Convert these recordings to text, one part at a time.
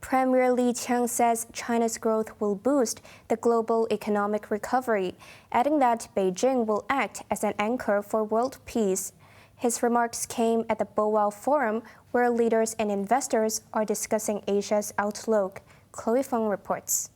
Premier Li Qiang says China's growth will boost the global economic recovery, adding that Beijing will act as an anchor for world peace. His remarks came at the Boao Forum, where leaders and investors are discussing Asia's outlook. Chloe Feng reports.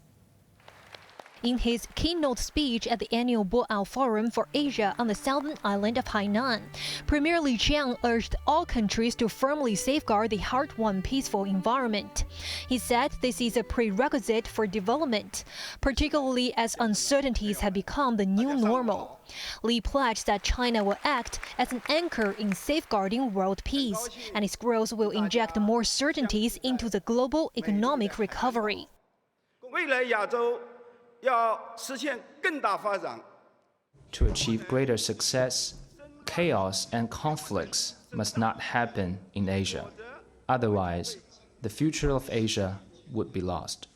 In his keynote speech at the annual Boao Forum for Asia on the southern island of Hainan, Premier Li Qiang urged all countries to firmly safeguard the hard-won peaceful environment. He said this is a prerequisite for development, particularly as uncertainties have become the new normal. Li pledged that China will act as an anchor in safeguarding world peace, and its growth will inject more certainties into the global economic recovery. To achieve greater success, chaos and conflicts must not happen in Asia. Otherwise, the future of Asia would be lost.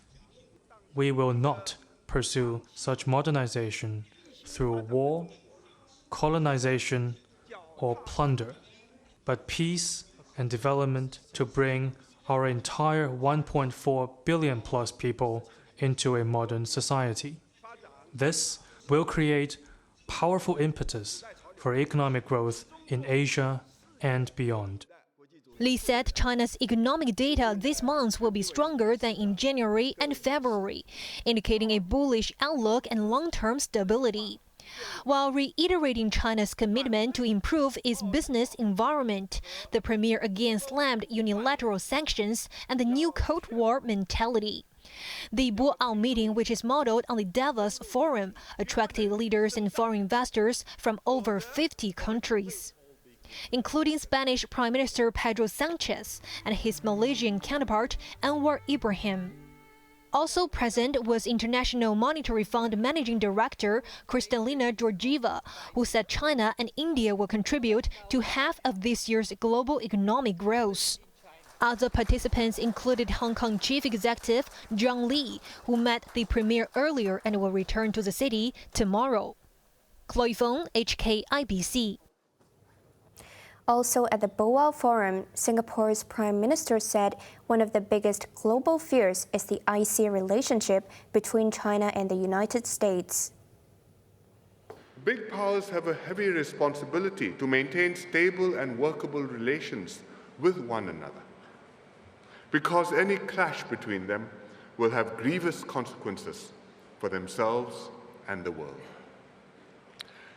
We will not pursue such modernization through war, colonization, or plunder, but peace and development to bring our entire 1.4 billion plus people into a modern society. This will create powerful impetus for economic growth in Asia and beyond. Li said China's economic data this month will be stronger than in January and February, indicating a bullish outlook and long-term stability. While reiterating China's commitment to improve its business environment, the premier again slammed unilateral sanctions and the new Cold War mentality. The Boao meeting, which is modeled on the Davos Forum, attracted leaders and foreign investors from over 50 countries, including Spanish Prime Minister Pedro Sanchez and his Malaysian counterpart Anwar Ibrahim. Also present was International Monetary Fund Managing Director Kristalina Georgieva, who said China and India will contribute to half of this year's global economic growth. Other participants included Hong Kong Chief Executive John Lee, who met the premier earlier and will return to the city tomorrow. Chloe Feng, HKIBC. Also at the Boao Forum, Singapore's Prime Minister said one of the biggest global fears is the icy relationship between China and the United States. Big powers have a heavy responsibility to maintain stable and workable relations with one another, because any clash between them will have grievous consequences for themselves and the world.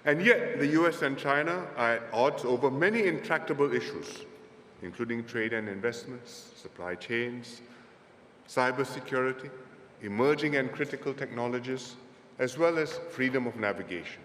And yet, the US and China are at odds over many intractable issues, including trade and investments, supply chains, cybersecurity, emerging and critical technologies, as well as freedom of navigation.